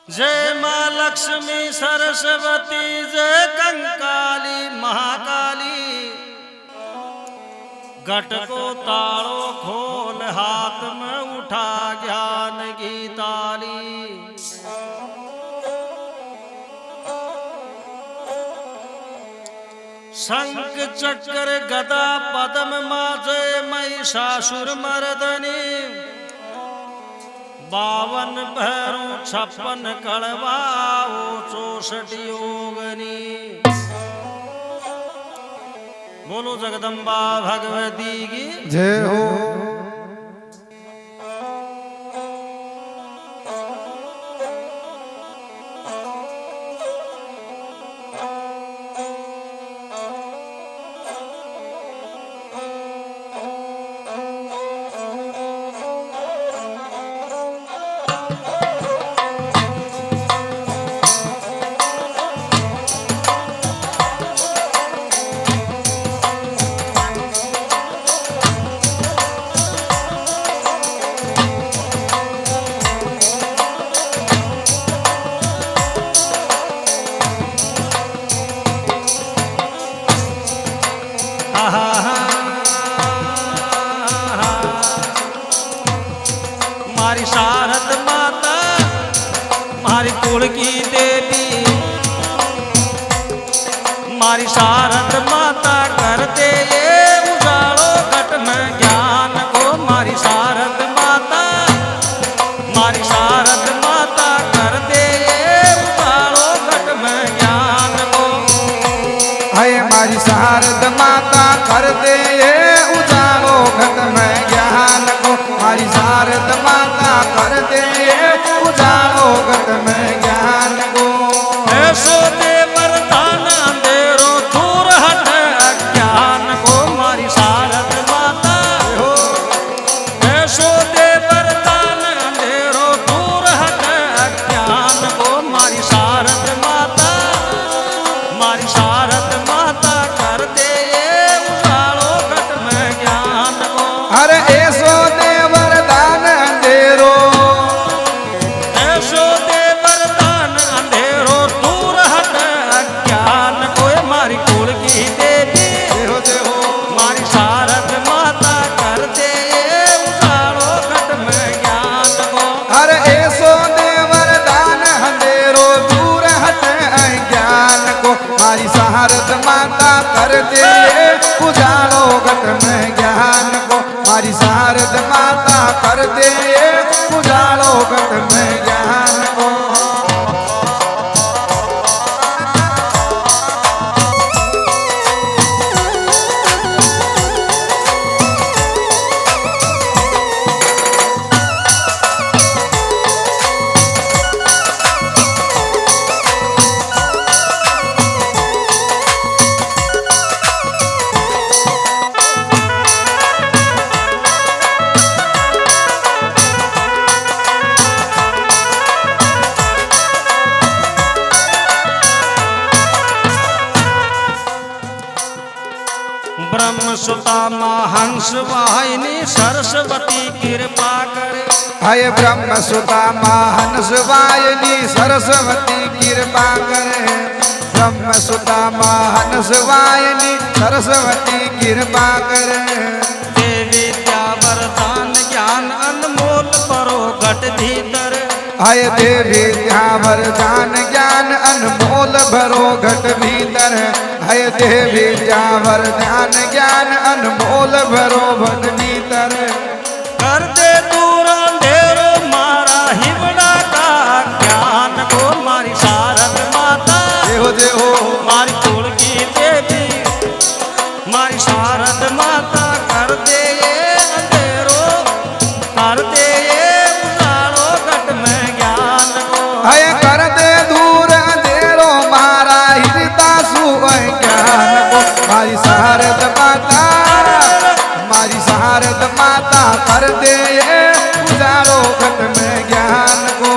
जय माँ लक्ष्मी सरस्वती, जय कंकाली महाकाली। घट को ताड़ो खोल, हाथ में उठा ज्ञान की ताली। शंख चक्र गदा पद्म माजय महिषासुर मर्दनी। 52 भैरों 56 कड़वाओ 64 योगनी। बोलो जगदम्बा भगवती की जय हो। मारी शारद माता, मारी कुल की देवी। मारी शारद माता कर दे ये उजाड़ो घट में ज्ञान को। मारी शारद माता, मारी शारद माता कर दे ये उजाड़ो घट में ज्ञान को। हाय मारी शारद माता कर दे ये उजालो घट में ज्ञान को। मारी शारद माता कर दे ये उजालो घट में ज्ञान को। ऐसो दे वरदान अंधेरो दूर हट अज्ञान को। मारी शारद माता, ऐसो दे वरदान अंधेरो दूर हट अज्ञान को। मारी शारद माता, मारी शारद माता कर दे ये उजाड़ो घट में ज्ञान को। अरे ऐसो दे वरदान अंधेरो, ऐसो दे वरदान अंधेरो दूर हट अज्ञान को। मारी कुल की देवी, देहो देहो। मारी शारद माता कर दे ये उजाड़ो घट में ज्ञान को। अरे ऐसो दे वरदान अंधेरो दूर हट अज्ञान को। मारी शारद माता कर दे ये उजालो घट में ज्ञान को। मारी शारद माता कर दे ये उजालो घट में ज्ञान को। ब्रह्म सुता महांस वाहिनी सरस्वती कृपा करे। हाय ब्रह्म सुता महानस वायनी सरस्वती कृपा करे। ब्रह्म सुता महानस वायनी सरस्वती कृपा करे। दे विद्या वरदान ज्ञान अनमोल परो घट भीतर। हाय देवी त्या वरदान ज्ञान अनमोल भरो घट भीतर। हाय देवी त्या वरदान ज्ञान अनमोल भरो घट भीतर। कर दे दूर अंधेरो मारा हिवड़ा का ज्ञान को। मारी शारद माता, देहो देहो। मारी कुल की देवी, मारी शारद माता कर दे ये अंधेरो, कर दे ये उजाड़ो घट में ज्ञान को। हाय कर दे दूर अंधेरो मारा हिरता सुअ ज्ञान को। मारी शारद माता, मारी शारद माता कर दे ये उजालो घट में ज्ञान को।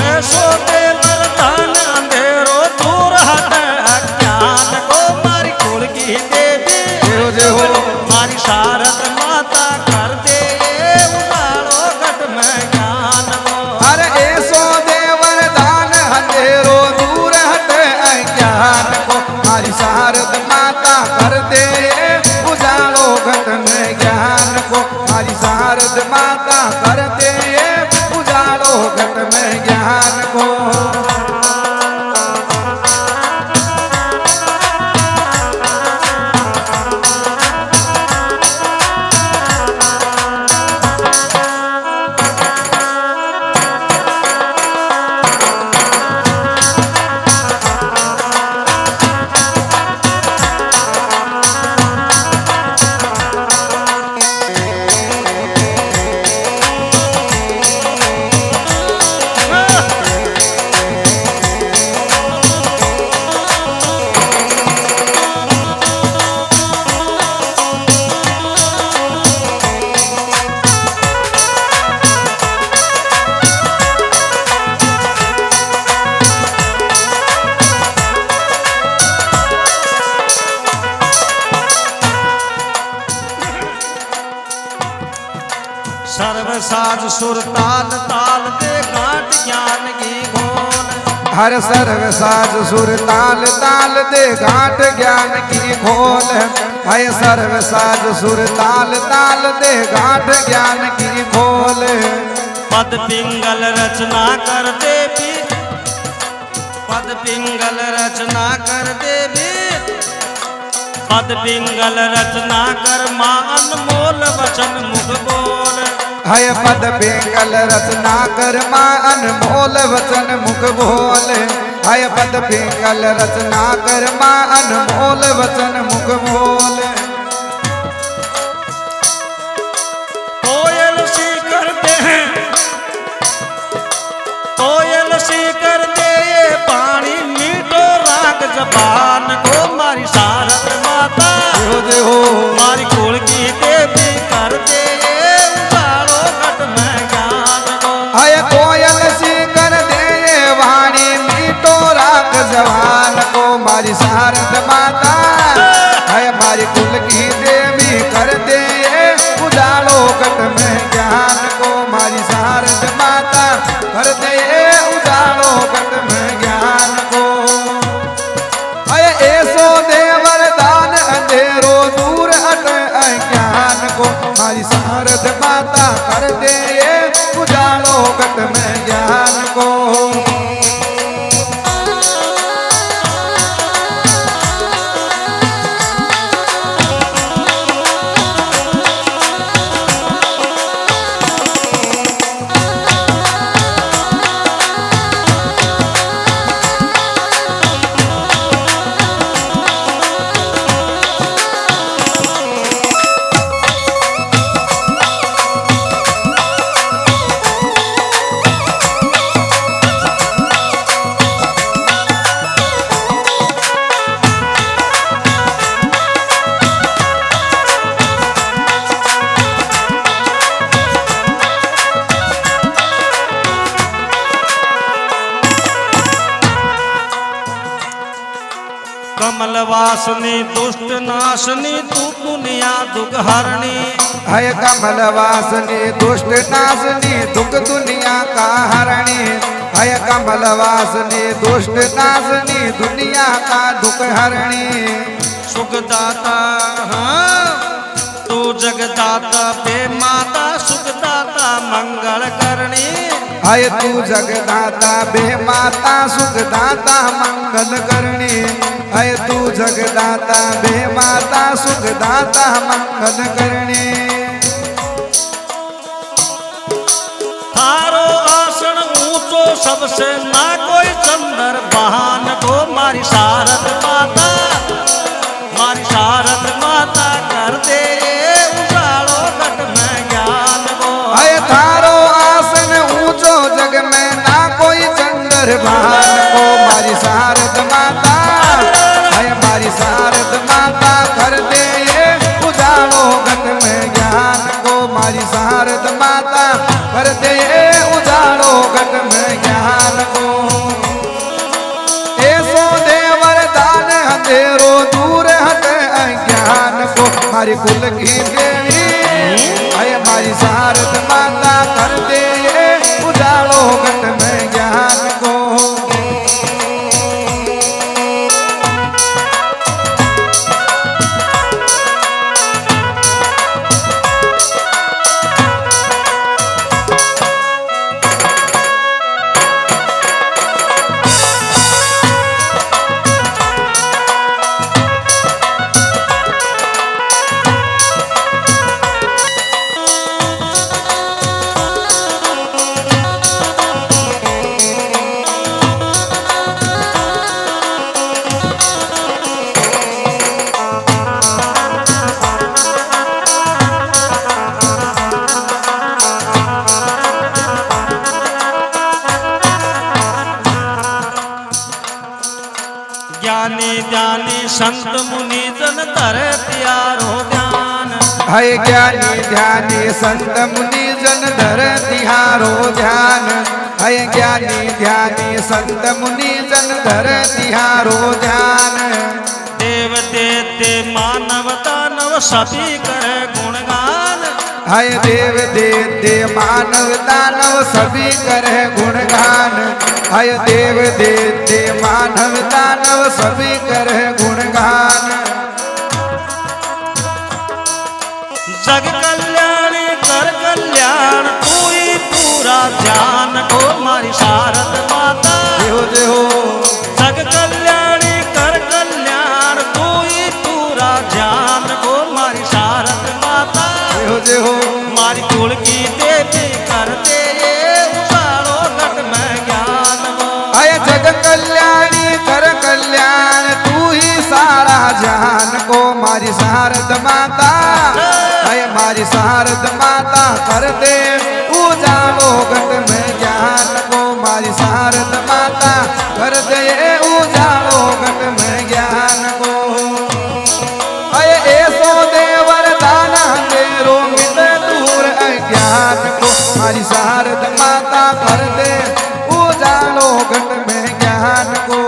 ऐसो दे वरदान अंधेरो दूर हट अज्ञान को। मारी कुल की देवी, देहो देहो। मारी शारद माता कर दे ये उजाड़ो घट में ज्ञान को। अरे ऐसो दे वरदान सुर ताल ताल दे घाट ज्ञान की घोल। हर सर्व साज सुर ताल ताल दे घाट ज्ञान की खोल। है सर्व साज सुर ताल ताल दे घाट ज्ञान की खोल। पद पिंगल रचना कर देवी, पद पिंगल रचना कर देवी, पद पिंगल रचना कर मां अनमोल वचन मुख बोल। है पद पिंगल रचना कर मां अनमोल वचन मुख बोल। है पद पिंगल रचना कर मां अनमोल वचन मुख बोल। कोयल सी करते हैं, कोयल सी कर दे ये पानी मीठो राग जबान को। मारी शारद माता हो मारी कुल की देवी कर दे ये उजाड़ो घट में ज्ञान को। है कोयल सी कर दे ये वाणी मीठो राग जवान को। मारी शारद माता है मारी कुल की देवी कर दे ये उजाड़ो घट में ज्ञान को। मारी शारद माता कर दे ये उजाड़ो घट में ज्ञान को। ऐसो दे वरदान अंधेरो दूर हट अज्ञान को। मारी शारद माता कर दे ये उजाड़ो घट में ज्ञान को। कमल वासनी दुष्ट नाशनी तू दुनिया दुख हरणी। है कमल वासनी दुष्ट नाशनी दुख दुनिया का हरणी। है कमल वासनी दुष्ट नाशनी दुनिया का दुख हरणी। सुखदाता हाँ तू जगदाता बे माता सुखदाता मंगल करणी। है तू जगदाता बे माता सुखदाता मंगल करणी। है तू जगदाता बे माता सुखदाता मंगल करणी। थारो आसन ऊंचो सबसे ना कोई चंदर बहान को। मारी शारद माता, मारी शारद माता कर दे उजाड़ो घट में ज्ञान को। है थारो आसन ऊंचो जग में ना कोई चंदर बहान को। मारी शारद माता है मारी शारद माता कर दे ये उजाड़ो घट में ज्ञान को। मारी शारद माता कर दे ये उजाड़ो घट में ज्ञान को। ऐसो दे वरदान अंधेरो दूर हट अज्ञान को। मारी कुल की देवी है मारी शारद माता कर दे ये उजाड़ो घट में ज्ञान को। ज्ञानी ध्यानी संत मुनि जन धर त्यारो ध्यान। है ज्ञानी ध्यानी संत मुनि जन धर तिहारो ध्यान। है ज्ञानी ध्यानी संत मुनि जन धर तिहारो ध्यान। देव देते मानव दानव सभी करे गुणगान। हाय देव देते मानव दानव सभी करे गुणगान। हाय देव देते मानव दानव सभी करे गुणगान। जग कल्याणी कर कल्याण तू ही पूरा ध्यान को मारी शारद माता। देहो देहो जग कल्याणी कर कल्याण तू ही पूरा ध्यान को मारी शारद माता। देहो देहो मारी कुल की देवी करते ये उजाड़ो घट में ज्ञान वो। हाय जग कल्याणी कर कल्याण तू ही सारा जहान को मारी शारद माता। हाय मारी शारद माता कर दे उजालो घट में ज्ञान को। मारी शारद माता कर दे उजालो घट में ज्ञान को। हाय ऐसो दे वरदान अंधेरो मिट दूर अज्ञान को। मारी शारद माता कर दे उजालो घट में ज्ञान को।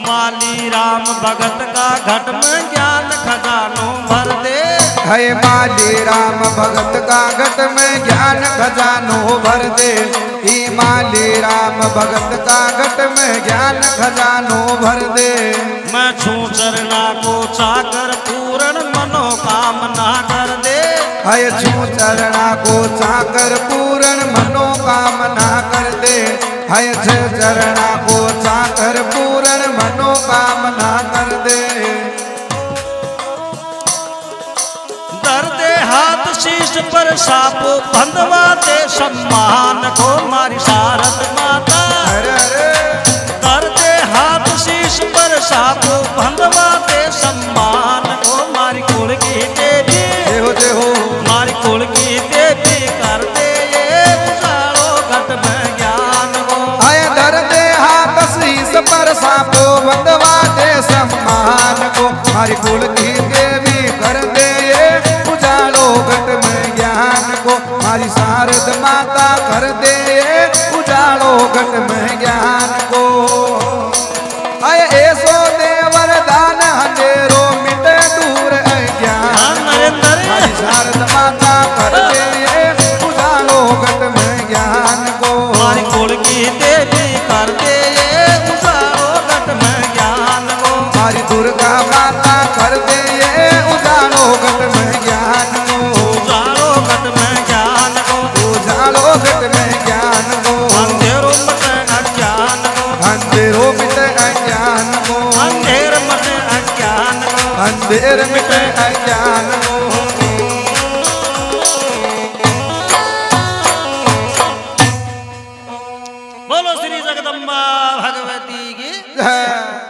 माली राम भगत का घट में ज्ञान खजानो भर दे। हाय माली राम भगत का घट में ज्ञान खजानो भर दे। ही माली राम भगत का घट में ज्ञान खजानो भर दे। मैं छू चरना को चाकर पूर्ण मनोकामना कर दे। हाय छू चरणा को चाकर पूर्ण मनोकामना कर दे। हाय चरणा को चाकर पूर्ण मनोकामना कर दे। दर्दे हाथ शीश पर सापो बंधवा दे सम्मान को मारी शारद माता। अरे अरे दर्दे हाथ शीश पर सापो बंधवा दे सम्मान को मारी कुल की देवी। देहो देहो मारी कुल की देवी करते ये उजाड़ो घट में ज्ञान को। हाय दर्दे हाथ शीस पर सापो बंधवा दे सम्मान को। हमारी कुल की देवी कर दे ये उजालो घट में ज्ञान को। हमारी शारद माता कर दे ये उजालो घट में ज्ञान को। हाय ऐसो दे वरदान अंधेरो मिट दूर अज्ञान को। हमारी शारद माता कर दे ये उजालो घट में ज्ञान को। मारी कुल की देवी करते ये उजाड़ो घट में ज्ञान को। हमारी दुर्गा माता कर दे ये उजालो घट में ज्ञान को। उजाड़ो घट में ज्ञान को। उजालो घट में ज्ञान को। अंधेरो मत अज्ञान को। अंधेरो मिट अज्ञान को। अंधेर मत अज्ञान को। अंधेर मिट अज्ञान को। बोलो श्री जगदम्बा भगवती की जय।